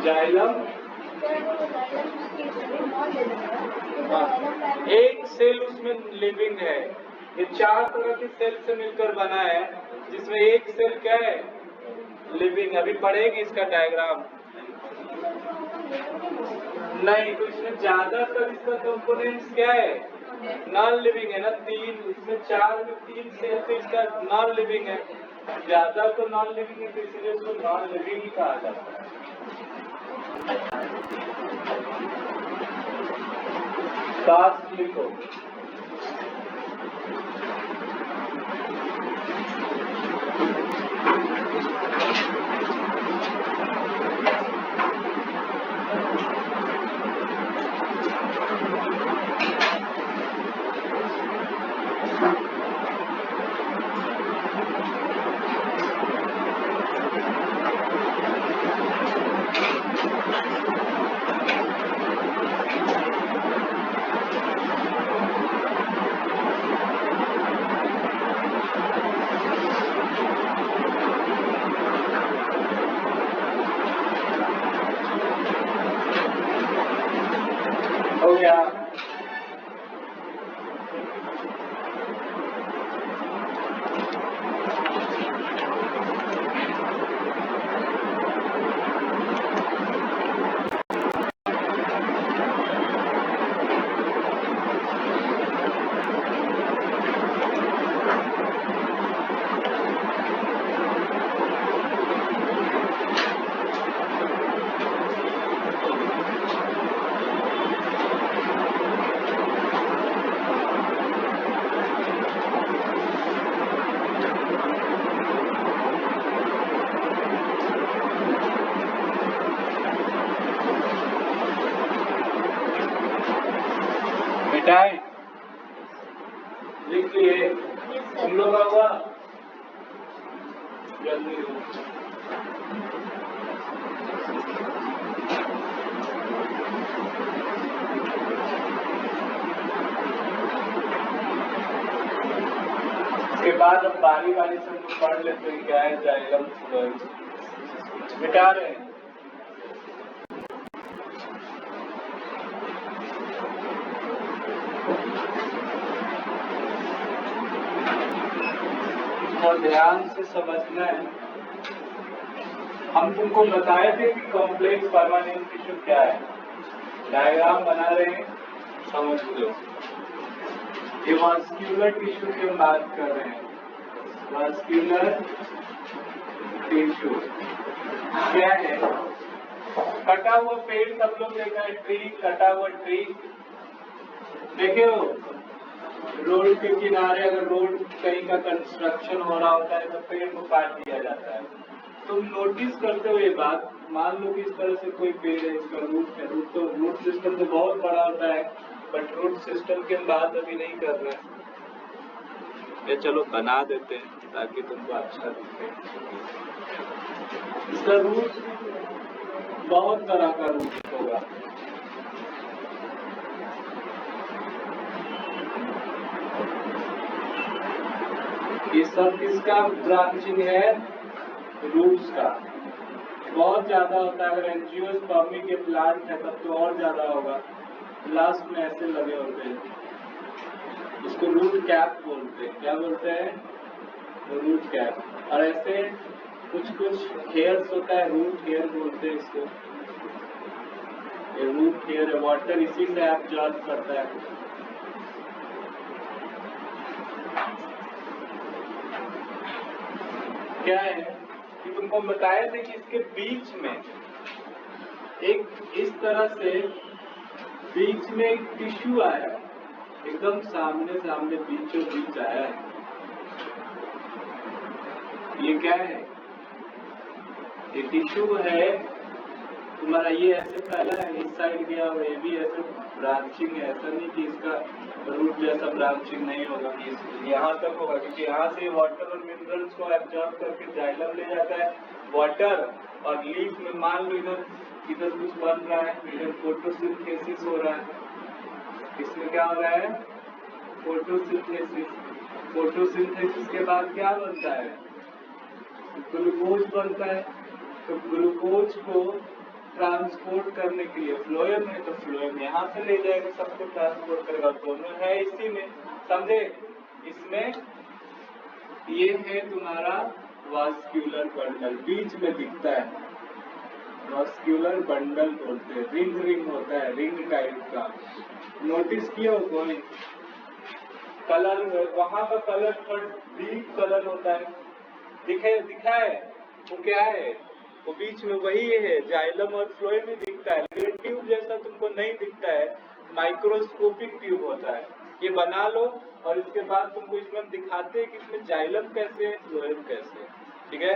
Xylem, एक cell उसमें living है। ये 4 तरह की सेल से मिलकर बना है, जिसमें एक सेल क्या है, लिविंग। अभी पढ़ेगी इसका डायग्राम। नहीं, तो इसमें ज्यादातर इसका कंपोनेंट्स क्या है, नॉन लिविंग है ना। 3, इसमें 4 में 3 सेल तो इसका नॉन लिविंग है, ज्यादा तो नॉन लिविंग है, तो इसलिए उसको नॉन लिविंग ही कहा जाता है। टास्क लिखो। हो गया। मिटाएं, लिख लिए। तुम लोग का हुआ जल्दी हो। इसके बाद अब बारी बारी से हम पढ़ लेते हैं क्या है जाइलम फ्लोएम। मिटा रहे हैं। और ध्यान से समझना है। हम तुमको बताए थे कि कॉम्प्लेक्स परमानेंट टिश्यू क्या है। डायग्राम बना रहे हैं, समझ लो। ये वास्कुलर टिश्यू की हम बात कर रहे हैं। वास्कुलर टिश्यू क्या है? कटा हुआ पेड़ सब लोग देखा है, ट्री, कटा हुआ ट्री देखे हो। रोड के किनारे अगर रोड कहीं का कंस्ट्रक्शन हो रहा होता है तो पेड़ को काट दिया जाता है। तुम नोटिस करते हो ये बात। मान लो कि इस तरह से कोई पेड़ है, इसका रूट है, रूट सिस्टम तो बहुत बड़ा होता है, बट रूट सिस्टम की हम बात अभी नहीं कर रहे हैं। ये चलो बना देते हैं ताकि तुमको अच्छा दिखे। इसका रूट बहुत तरह का रूट होगा। ये सब किसका ब्रांचिंग है? रूट्स का। बहुत ज्यादा होता है। अगर एंजियोस्पर्मी के प्लांट है तब तो और ज्यादा होगा। लास्ट में ऐसे लगे होते हैं, इसको रूट कैप बोलते हैं। क्या बोलते हैं? Root cap. और ऐसे कुछ कुछ हेयर्स होता है, रूट हेयर बोलते हैं इसको। ये रूट हेयर है, वाटर इसी से एब्जॉर्ब करता है। क्या है कि तुमको बताए थे कि इसके बीच में एक इस तरह से बीच में एक टिश्यू आया, एकदम सामने सामने बीचों बीच आया है। ये क्या है? ये टिश्यू है तुम्हारा। ये ऐसे फैला है, इस साइड गया और ये भी ऐसे ब्रांचिंग है। ऐसा नहीं कि इसका रूट जैसा ब्रांचिंग नहीं होगा, यहाँ तक होगा, क्योंकि यहाँ से वाटर और मिनरल्स को एब्जॉर्ब करके जाइलम ले जाता है। वाटर और लीफ में मान लो इधर कुछ बन रहा है, इधर फोटोसिंथेसिस हो रहा है। इसमें क्या हो रहा है? फोटोसिंथेसिस। फोटोसिंथेसिस के बाद क्या बनता है? ग्लूकोज बनता है। तो ग्लूकोज को ट्रांसपोर्ट करने के लिए फ्लोएम है, तो फ्लोएम यहाँ से ले जाएगा, सबको ट्रांसपोर्ट करेगा। दोनों है इसी में, समझे? इसमें ये है तुम्हारा वास्क्यूलर बंडल, बीच में दिखता है, वास्क्यूलर बंडल बोलते हैं। रिंग रिंग होता है, रिंग टाइप का। नोटिस किया हो कोई? कलर वहां का कलर थोड़ा डीप कलर होता है, दिखा है वो क्या है? वो बीच में वही है, जाइलम और फ्लोएम ही दिखता है, लेकिन ट्यूब जैसा तुमको नहीं दिखता है, माइक्रोस्कोपिक ट्यूब होता है। ये बना लो और इसके बाद तुमको इसमें दिखाते हैं कि इसमें जाइलम कैसे है, फ्लोएम कैसे है, ठीक है?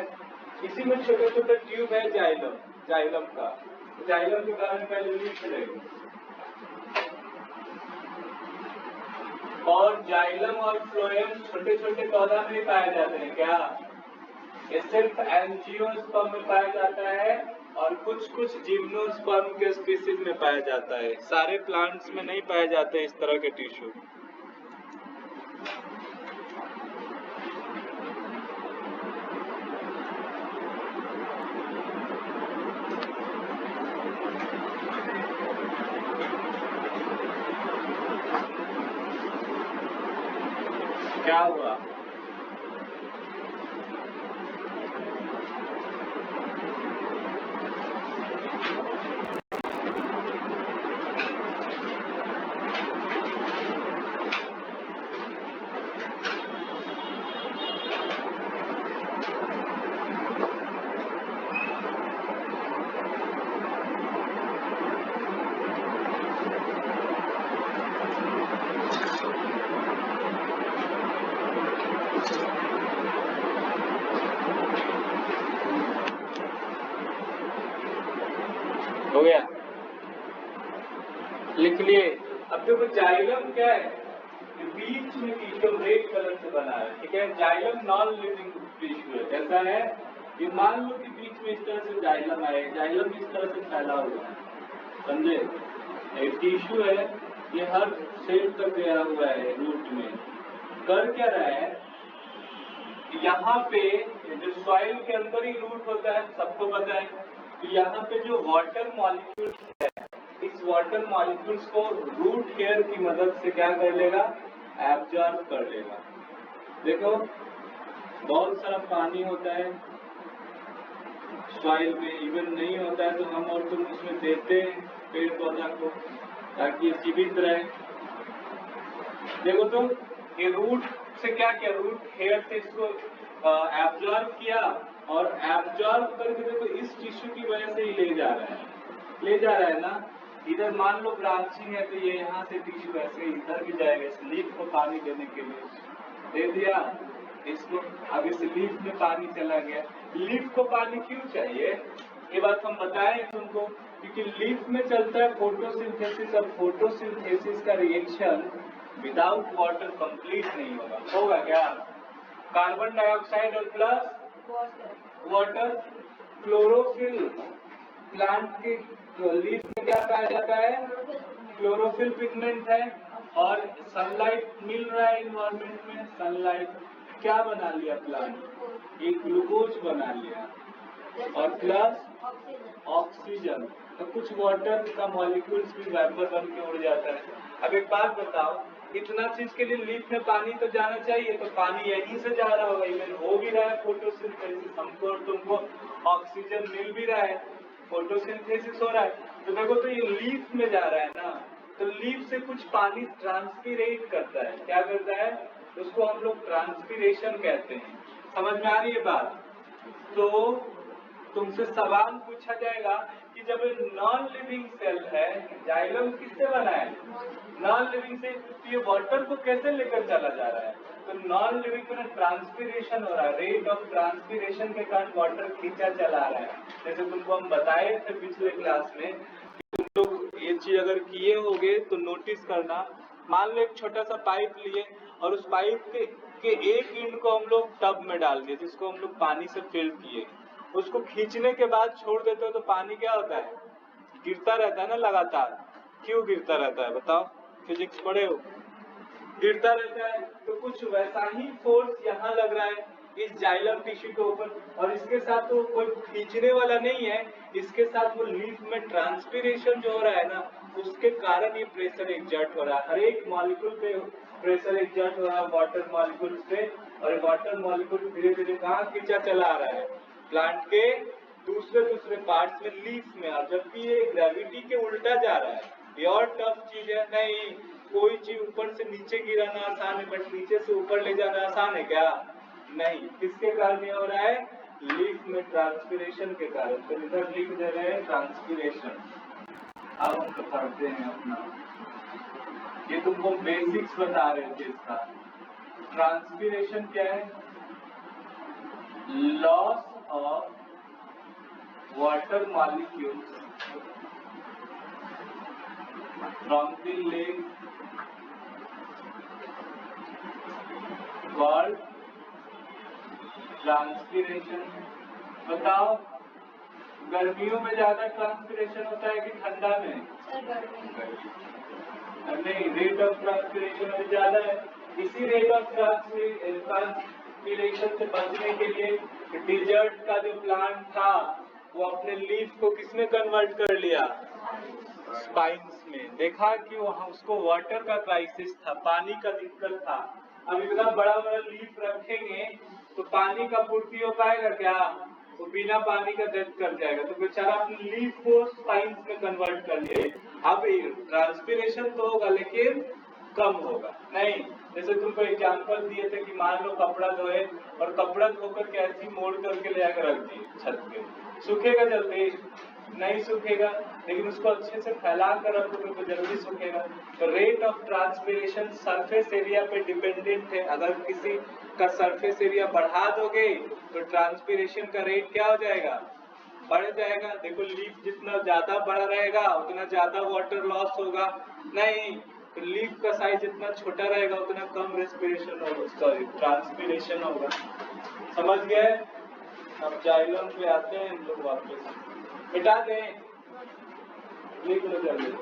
इसी में छोटे छोटे ट्यूब है जाइलम का। जाइलम के बारे में पहले लिख लेंगे। और जाइलम और फ्लोएम छोटे छोटे पौधा में पाए जाते हैं क्या? ये सिर्फ एंजियोस्पर्म में पाया जाता है और कुछ कुछ जिम्नोस्पर्म के स्पीसीज में पाया जाता है। सारे प्लांट्स में नहीं पाए जाते इस तरह के टिश्यू। क्या हुआ? हो गया? लिख लिए? अब देखो जाइलम क्या है, बीच में टिश्यू रेड कलर से बना है, ठीक है? जाइलम नॉन लिविंग टिश्यू है, कैसा है? ये मान लो कि बीच में इस तरह से जाइलम है, जाइलम इस तरह से फैला हुआ है, समझे? एक टिश्यू है, ये हर सेल तक गया हुआ है, रूट में कर क्या रहा है, यहाँ पे जो सॉइल के अंदर ही रूट होता है, सबको पता है। तो यहाँ पे जो वाटर मॉलिक्यूल्स है, इस वाटर मॉलिक्यूल्स को रूट हेयर की मदद से क्या कर लेगा? एब्जॉर्ब कर लेगा। देखो बहुत सारा पानी होता है सॉइल में, इवन नहीं होता है तो हम और तुम उसमें देते हैं पेड़ पौधा को ताकि ये जीवित रहे। देखो तो ये रूट से क्या किया, रूट हेयर से इसको एब्जॉर्ब किया और एब्जॉर्ब करके देखो इस टिश्यू की वजह से ही ले जा रहा है ना। इधर मान लो ब्रांचिंग है तो ये यहाँ से टिश्यू ऐसे इधर भी जाएगा, इस लीफ को पानी देने के लिए दे दिया इसको, अब इस लीफ में पानी चला गया। लीफ को पानी क्यों चाहिए ये बात हम बताएं तुमको, क्योंकि लीफ में चलता है फोटोसिंथेसिस, और फोटोसिंथेसिस का रिएक्शन विदाउट वाटर कंप्लीट नहीं होगा क्या? कार्बन डाइऑक्साइड और प्लस वाटर, क्लोरोफिल, प्लांट के लीफ में क्या पाया जाता है? क्लोरोफिल पिगमेंट है, और सनलाइट मिल रहा है इन्वायरमेंट में, सनलाइट क्या बना लिया प्लांट? ये ग्लूकोज बना लिया, और प्लस ऑक्सीजन, तो कुछ वाटर का मॉलिक्यूल्स भी वेपर बन के उड़ जाता है। अब एक बात बताओ, इतना चीज के लिए लीफ में पानी तो जाना चाहिए, तो पानी यहीं से जा रहा होगा, इवन हो भी रहा है फोटोसिंथेसिस, हमको और तुमको ऑक्सीजन मिल भी रहा है, फोटोसिंथेसिस हो रहा है। तो देखो तो ये लीफ में जा रहा है ना, तो लीफ से कुछ पानी ट्रांसपीरेट करता है, क्या करता है? उसको हम लोग ट्रांसपीरेशन कहते हैं। समझ में आ रही है बात? तो तुमसे सवाल पूछा जाएगा कि जब नॉन लिविंग सेल है, जाइलम किससे बना है? नॉन लिविंग से, तो ये वाटर को कैसे लेकर चला जा रहा है? तो नॉन लिविंग में ट्रांसपीरेशन हो रहा है, रेट ऑफ ट्रांसपीरेशन के कारण वाटर खींचा चला रहा है। जैसे तुमको हम बताए थे पिछले क्लास में, तुम लोग ये चीज अगर किए होगे तो नोटिस करना। मान लो एक छोटा सा पाइप लिए और उस पाइप के एक एंड को हम लोग टब में डाल दिए, जिसको हम लोग पानी से फिल किए, उसको खींचने के बाद छोड़ देते हो तो पानी क्या होता है? गिरता रहता है ना लगातार। क्यों गिरता रहता है बताओ, फिजिक्स पढ़े हो? गिरता रहता है, तो कुछ वैसा ही फोर्स यहाँ लग रहा है, इस जाइलम टिश्यू के ऊपर, और इसके साथ तो कोई खींचने वाला नहीं है, इसके साथ वो लीफ में ट्रांसपीरेशन जो हो रहा है ना, उसके कारण ये प्रेशर एग्जर्ट हो रहा है। हर एक मॉलिक्यूल पे प्रेशर एग्जर्ट हो रहा है वाटर मॉलिक्यूल्स पे, और वाटर मॉलिक्यूल धीरे धीरे कहाँ खींचा चला आ रहा है, प्लांट के दूसरे दूसरे पार्ट्स में, लीफ में, और जबकि ये ग्रेविटी के उल्टा जा रहा है। ये और टफ चीज है नहीं, कोई चीज ऊपर से नीचे गिराना आसान है, बट नीचे से ऊपर ले जाना आसान है क्या? नहीं। किसके कारण ये हो रहा है? लीफ में ट्रांसपीरेशन के कारण। तो इधर लिख दे रहे हैं ट्रांसपीरेशन। अब हम पढ़ते हैं अपना, ये तुमको बेसिक्स बता रहे थे इसका। ट्रांसपीरेशन क्या है? Loss of water molecules from the leaf called transpiration। बताओ, गर्मियों में ज्यादा ट्रांसपीरेशन होता है कि ठंडा में? नहीं, रेट ऑफ ट्रांसपीरेशन अभी ज्यादा है। इसी रेट ऑफ ट्रांसपीरेशन से बचने के लिए डिजर्ट का जो प्लांट था वो अपने लीफ को किसमें कन्वर्ट कर लिया? स्पाइन्स में। देखा कि वहाँ उसको वाटर का क्राइसिस था, पानी का दिक्कत था। अब इतना बड़ा बड़ा लीफ रखेंगे तो पानी का पूर्ति हो पाएगा क्या? वो बिना पानी का डेथ कर जाएगा। तो बेचारा अपने लीफ को स्पाइन्स में कन्वर्ट कर लिए। अब ट्रांसपीरेशन तो होगा लेकिन कम होगा नहीं। जैसे तुमको एग्जाम्पल दिए थे कि मान लो कपड़ा धोए और कपड़ा धोकर के ऐसी मोड़ करके ले आकर रख दिए छत पे, सूखेगा जल्दी? नहीं सूखेगा, लेकिन उसको अच्छे से फैला कर रखोगे तो जल्दी सूखेगा। तो rate of transpiration surface area पे डिपेंडेंट है। अगर किसी का सरफेस एरिया बढ़ा दोगे तो ट्रांसपीरेशन का रेट क्या हो जाएगा? बढ़ जाएगा। देखो, लीफ जितना ज्यादा बड़ा रहेगा उतना ज्यादा वाटर लॉस होगा नहीं, तो लीफ का साइज जितना छोटा रहेगा उतना कम रेस्पिरेशन होगा, सॉरी ट्रांसपीरेशन होगा। समझ गए? अब जाइलम पे आते हैं हम लोग वापस। मिटा दें, लिख लो जल्दी।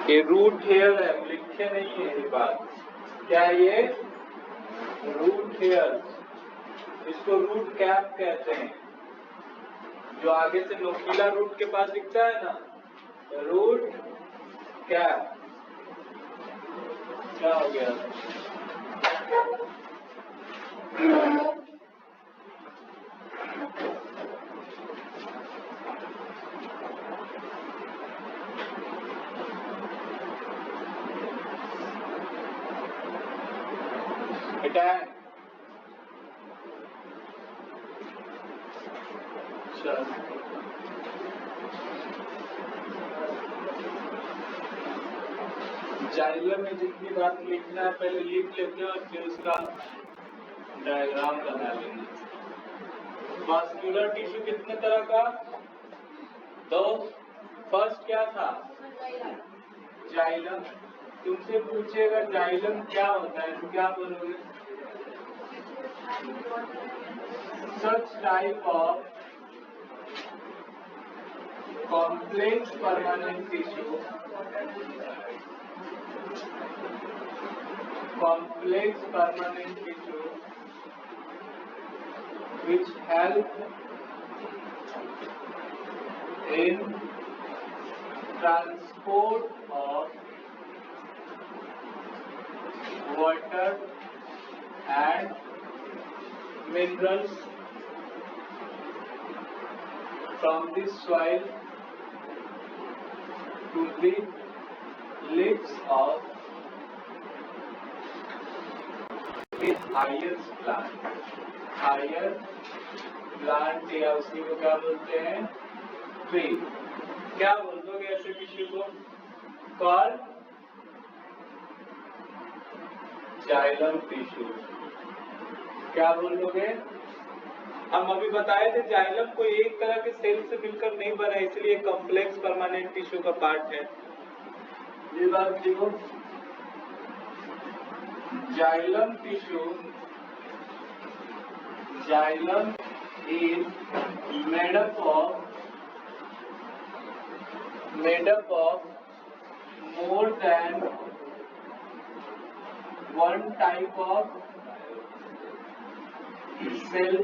ये रूट हेयर है, लिखे नहीं है ये बात। क्या है ये? Root hair. इसको रूट कैप कहते हैं। जो आगे से नोकीला रूट के पास दिखता है ना, रूट कैप। क्या हो गया? बेटा जाइलम में जितनी बात लिखना है पहले लिख लेते हैं और फिर उसका डायग्राम बना लेंगे। वास्कुलर टिश्यू कितने तरह का? तो फर्स्ट क्या था? जाइलम। तुमसे पूछेगा जाइलम क्या होता है तो क्या बोलोगे? Such type of complex permanent tissue, complex permanent tissue which help in transport of water and minerals from the soil to the leaves of the higher plant। higher plant या उसी को क्या बोलते हैं? ट्री। क्या बोल दोगे ऐसे टिश्यू को? Call xylem tissue. क्या बोल दोगे? हम अभी बताए थे जाइलम कोई एक तरह के सेल से मिलकर नहीं बना, इसलिए कॉम्प्लेक्स परमानेंट टिश्यू का पार्ट है। ये बात देखो, xylem tissue, xylem is made up of more than one type of cell,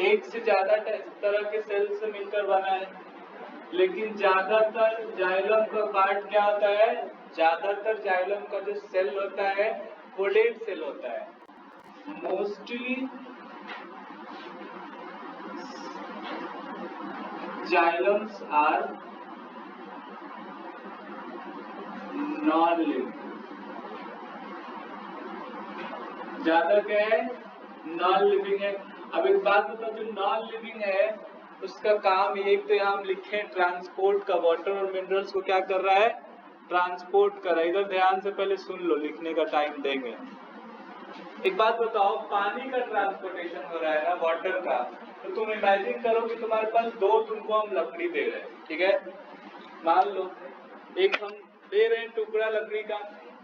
एक से ज्यादा तरह के सेल से मिलकर बना है। लेकिन ज्यादातर जाइलम का पार्ट क्या होता है, ज्यादातर जाइलम का जो सेल होता है वो डेड सेल होता है। मोस्टली जाइलम्स आर नॉन लिविंग, ज्यादा क्या है, नॉन लिविंग है। अब एक बात बताओ, जो नॉन लिविंग है उसका काम ये, तो यहाँ हम लिखे ट्रांसपोर्ट का, वाटर और मिनरल्स को क्या कर रहा है, ट्रांसपोर्ट कर रहा है। इधर ध्यान से पहले सुन लो, लिखने का टाइम देंगे। एक बात बताओ, पानी का ट्रांसपोर्टेशन हो रहा है ना, वाटर का, तो तुम इमेजिन करो कि तुम्हारे पास दो, तुमको हम लकड़ी दे रहे हैं, ठीक है, मान लो एक हम दे रहे हैं टुकड़ा लकड़ी का,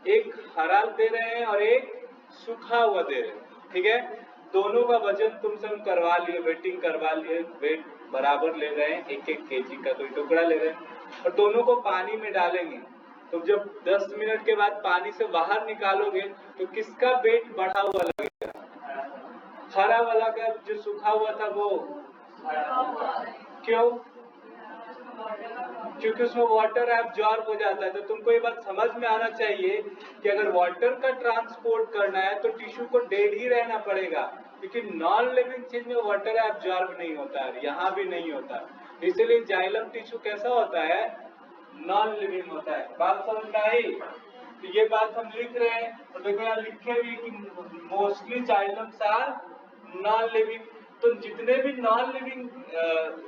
एक हरा दे रहे हैं और एक सूखा हुआ दे रहे हैं, ठीक है। दोनों का वजन तुमसे हम करवा लिए, वेटिंग करवा लिए, वेट बराबर ले रहे हैं, 1-1 kg का कोई टुकड़ा ले रहे हैं, और दोनों को पानी में डालेंगे। तो जब 10 मिनट के बाद पानी से बाहर निकालोगे तो किसका वेट बढ़ा हुआ लगेगा, हरा वाला का, जो सूखा हुआ था वो। क्यों? क्योंकि उसमें वाटर एब्जॉर्ब हो जाता है। तो तुमको ये बात समझ में आना चाहिए कि अगर वाटर का ट्रांसपोर्ट करना है तो टिश्यू को डेड ही रहना पड़ेगा, क्योंकि नॉन लिविंग चीज में वाटर एब्जॉर्ब नहीं होता है, यहाँ भी नहीं होता। इसीलिए जाइलम टिश्यू कैसा होता है, नॉन लिविंग होता है। बात समझ में आई? तो ये बात हम लिख रहे हैं, और देखो यहाँ लिखे भी कि मोस्टली जाइलम्स आर नॉन लिविंग। तो जितने भी नॉन लिविंग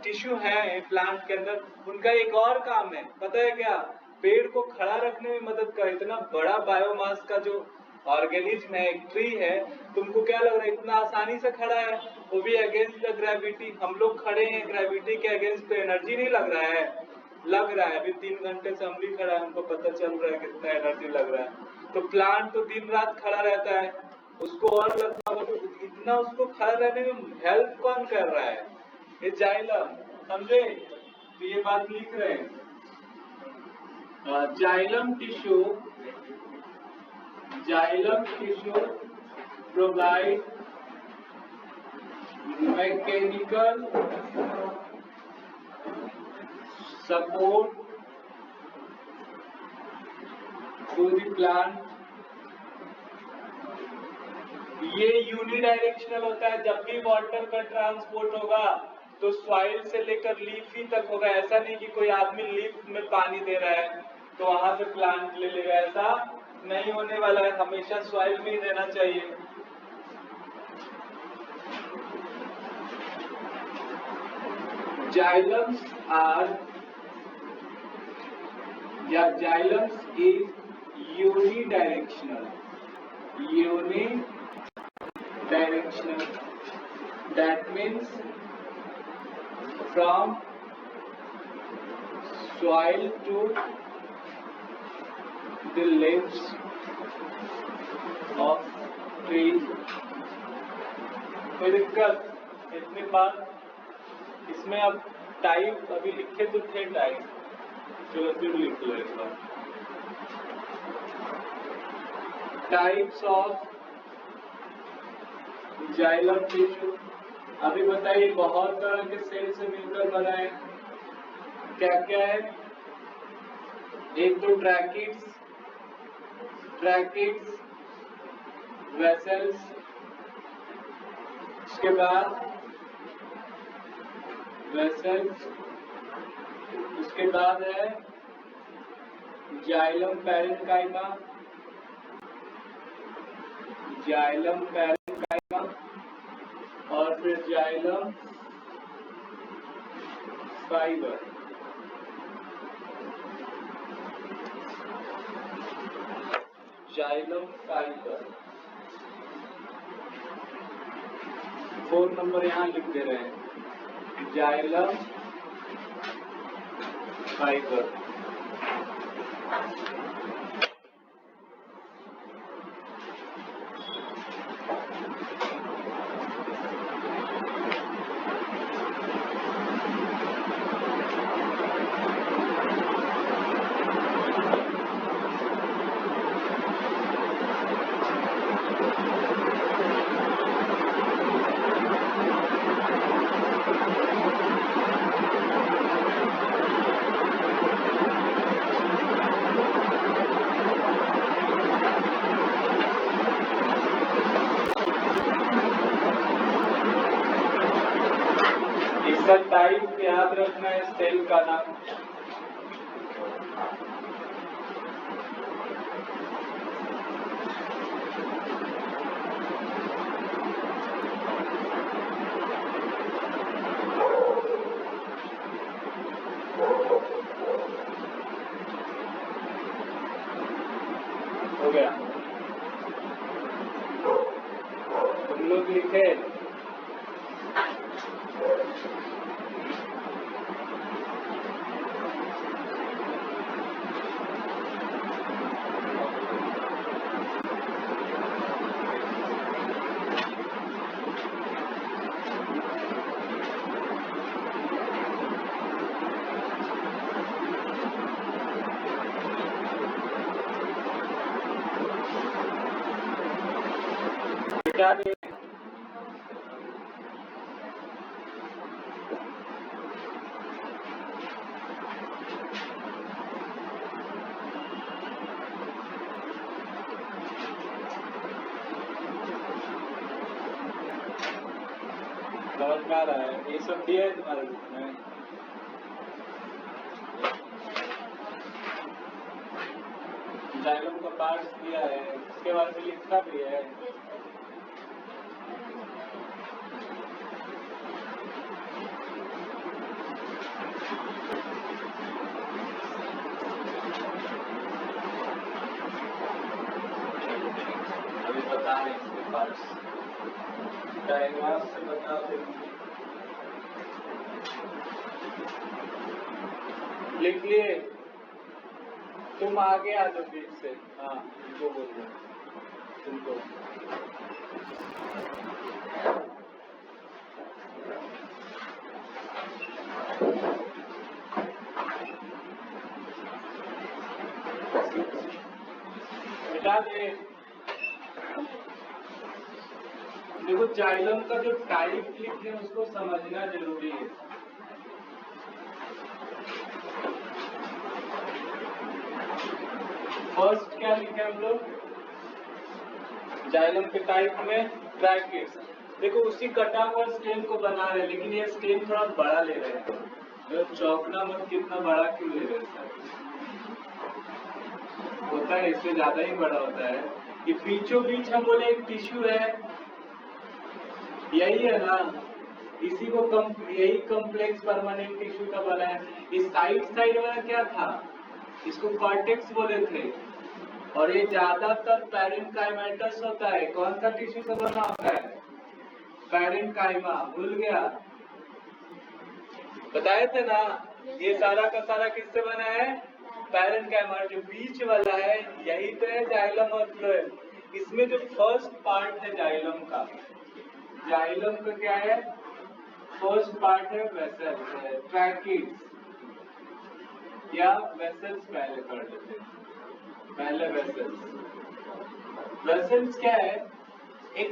टिश्यू है प्लांट के अंदर, उनका एक और काम है, पता है क्या, पेड़ को खड़ा रखने में मदद कर। इतना बड़ा बायोमास का जो ऑर्गेनिज्म है, एक ट्री है, तुमको क्या लग रहा है इतना आसानी से खड़ा है, वो भी अगेंस्ट द ग्रेविटी। हम लोग खड़े हैं ग्रेविटी के अगेंस्ट, तो एनर्जी नहीं लग रहा है, लग रहा है। अभी 3 घंटे से हम भी खड़ा है, हमको पता चल रहा है कितना एनर्जी लग रहा है। तो प्लांट तो दिन रात खड़ा रहता है, उसको और लगता होगा, तो इतना उसको खड़ा रहने में हेल्प कौन कर रहा है, ये जाइलम, समझे? तो ये बात लिख रहे हैं, xylem tissue provide mechanical support to the plant. ये यूनिडायरेक्शनल होता है, जब भी वाटर का ट्रांसपोर्ट होगा तो सॉइल से लेकर लीफ ही तक होगा। ऐसा नहीं कि कोई आदमी लीफ में पानी दे रहा है तो वहां से प्लांट ले लेगा, ऐसा नहीं होने वाला है, हमेशा सॉइल में ही देना चाहिए। Xylems is unidirectional, that means from soil to the leaves of trees। कोई दिक्कत? इतनी बात इसमें। अब टाइप अभी लिखे तो थे टाइप, चलो फिर लिख लो एक बार। टाइप्स ऑफ जाइलम टिश्यू, अभी बताइए, बहुत तरह के सेल से मिलकर बना है। क्या क्या है? एक तो ट्रैकिड्स, वेसल्स, उसके बाद वेसल्स, उसके बाद है जाइलम पैरेन्काइमा, और फिर जाइलम फाइबर। 4 नंबर यहाँ लिख दे रहे हैं, जाइलम फाइबर। इसका टाइप याद रखना है, सेल का नाम। हो गया, तुम लोग लिखे क्या दे? समझ में आ रहा है? ये सब दिया है तुम्हारे बुक में? जाइलम का पार्ट्स दिया है, इसके बारे में लिखना भी है। अभी बता रहे इसके पार्ट्स, डायग्राम से बता देंगे। लिख लिए? तुम आगे आ जाओ बीच से। हाँ, तुमको बोल रहे तुमको। मिटा दे। देखो, जाइलम का जो टाइप लिखे हैं उसको समझना जरूरी है। फर्स्ट क्या लिखे हम लोग? जाइलम के टाइप में ट्रैकिड्स। देखो, उसी कटा हुआ स्टेम को बना रहे हैं, लेकिन ये स्टेम थोड़ा बड़ा ले रहे हैं। तो चौकना मत, कितना बड़ा क्यों ले रहे हैं? होता है इससे ज्यादा ही बड़ा होता है। ये बीचों बीच हम बोले एक टिश्यू है, यही है ना? इसी को यही कॉम्प्लेक्स परमानेंट टिश्यू का बना है। इस साइड वाला क्या था? इसको कॉर्टेक्स बोले थे। और ये ज्यादातर पैरेन्काइमेटस होता है। कौन सा टिश्यू से बना होता है? पैरेन्काइमा। भूल गया? बताए थे ना? ये सारा का सारा किससे बना है? पैरेन्काइमा। जो बीच वाला है यही तो है जाइलम और फ्लोएम। इसमें जो फर्स्ट पार्ट है जाइलम का क्या है? फर्स्ट पार्ट है वेसल्स, ट्रैकिड्स या वेसल्स पहले कर लेते हैं। पहले वेसल्स क्या है? एक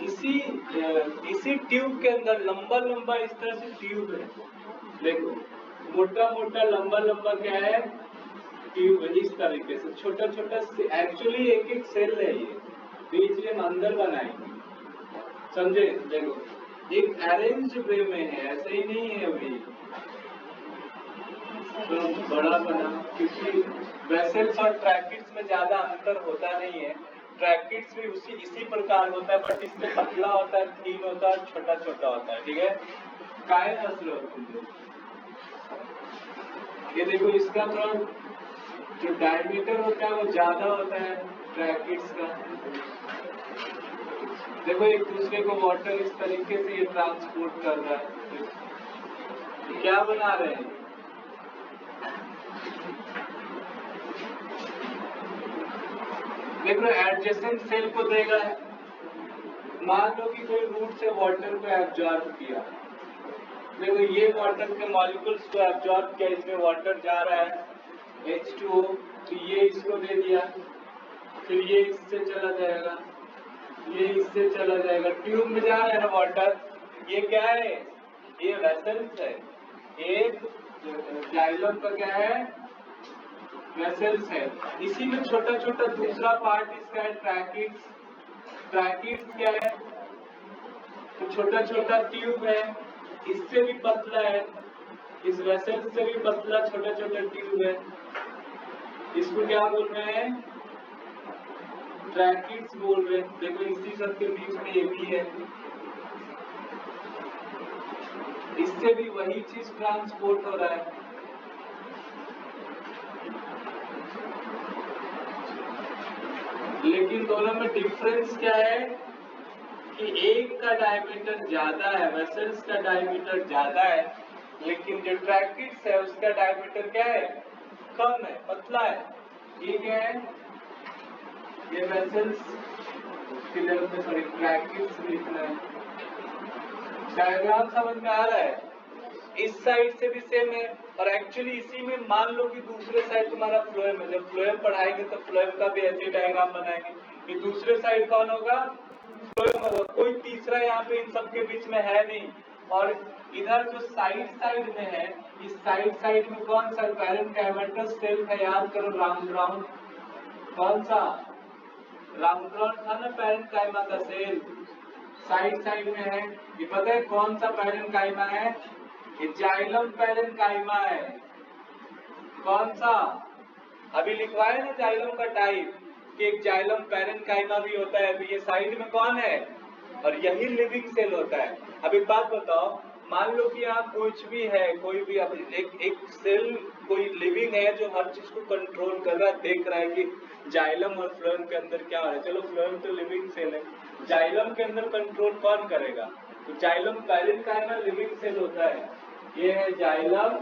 इसी ट्यूब के अंदर लंबा इस तरह से ट्यूब है। देखो, मोटा लंबा क्या है? ट्यूब है। इस तरीके से छोटा एक्चुअली एक सेल है ये, तो इसलिए हम अंदर बनाएंगे। समझे? देखो, एक अरेंज वे में है, ऐसे ही नहीं है अभी तो बड़ा बना, क्योंकि वेसल्स और ट्रैकिड्स में ज्यादा अंतर होता नहीं है। ट्रैकिड्स भी इसी प्रकार होता है, बट इससे पतला होता है, थीन होता है, छोटा होता है। ठीक है? काय हंस रहे हो तुम लोग? ये देखो, इसका थोड़ा जो डायमीटर होता है वो ज्यादा होता है ब्रैकेट्स का। देखो एक दूसरे को वाटर इस तरीके से ये ट्रांसपोर्ट कर रहा है, क्या बना रहे हैं? देखो एडजेसेंट सेल को देगा, मान लो कि कोई रूट से वाटर को एब्जॉर्ब किया, देखो ये वाटर के मॉलिक्यूल्स को एब्जॉर्ब किया, इसमें वाटर जा रहा है H2O, तो ये इसको दे दिया, फिर ये इससे चला जाएगा, ये इससे चला जाएगा, ट्यूब में जा रहा है ना वाटर, ये क्या है? ये वेसल्स है, एक जाइलम का क्या है? वेसल्स है। इसी में छोटा छोटा दूसरा पार्ट इसका है ट्रैकिट्स। ट्रैकिट्स क्या है? तो छोटा छोटा ट्यूब है, इससे भी पतला है, इस वेसल से भी पतला छोटा छोटा ट्यूब है, इसको क्या बोल रहे हैं? ट्रैकिट्स बोल रहे हैं। देखो इसी सब के बीच में ये भी है, इससे भी वही चीज ट्रांसपोर्ट हो रहा है। लेकिन दोनों में डिफरेंस क्या है कि एक का डायमीटर ज्यादा है, वेसल्स का डायमीटर ज्यादा है, लेकिन जो ट्रैकिट्स है उसका डायमीटर क्या है? कम है, पतला है। ये क्या है? ये वेसल्स की जगह पे सॉरी ट्रैकिट्स लिखना है। डायग्राम समझ में आ रहा है? इस साइड से भी सेम है, और एक्चुअली इसी में मान लो कि दूसरे साइड तुम्हारा फ्लोएम है, जब फ्लोएम पढ़ाएंगे तो फ्लोएम का भी ऐसे डायग्राम बनाएंगे कि दूसरे साइड कौन होगा? फ्लोएम होगा। कोई तीसरा यहाँ पे इन सबके बीच में है नहीं, और इधर जो साइड साइड में है, इस साइड साइड में कौन सा पैरेन्काइमेटस सेल है? याद करो, राउंड कौन सा? राउंड था ना पैरेन्काइमा का सेल, साइड साइड में है। ये पता है कौन सा पैरेन्काइमा है? ये जाइलम पैरेन्काइमा है। कौन सा? अभी लिखवाए ना जाइलम का टाइप, कि एक जाइलम पैरेन्काइमा भी होता है, तो ये साइड में कौन है? और यही लिविंग सेल होता है। अब एक बात बताओ, मान लो कि यहाँ कुछ भी है, कोई भी एक सेल कोई लिविंग है जो हर चीज को कंट्रोल कर रहा है, देख रहा है कि जाइलम और फ्लोएम के अंदर क्या हो रहा है। चलो फ्लोएम तो लिविंग सेल है, जाइलम के अंदर कंट्रोल कौन करेगा? तो जाइलम पैरेन्काइमा लिविंग सेल होता है। ये है जाइलम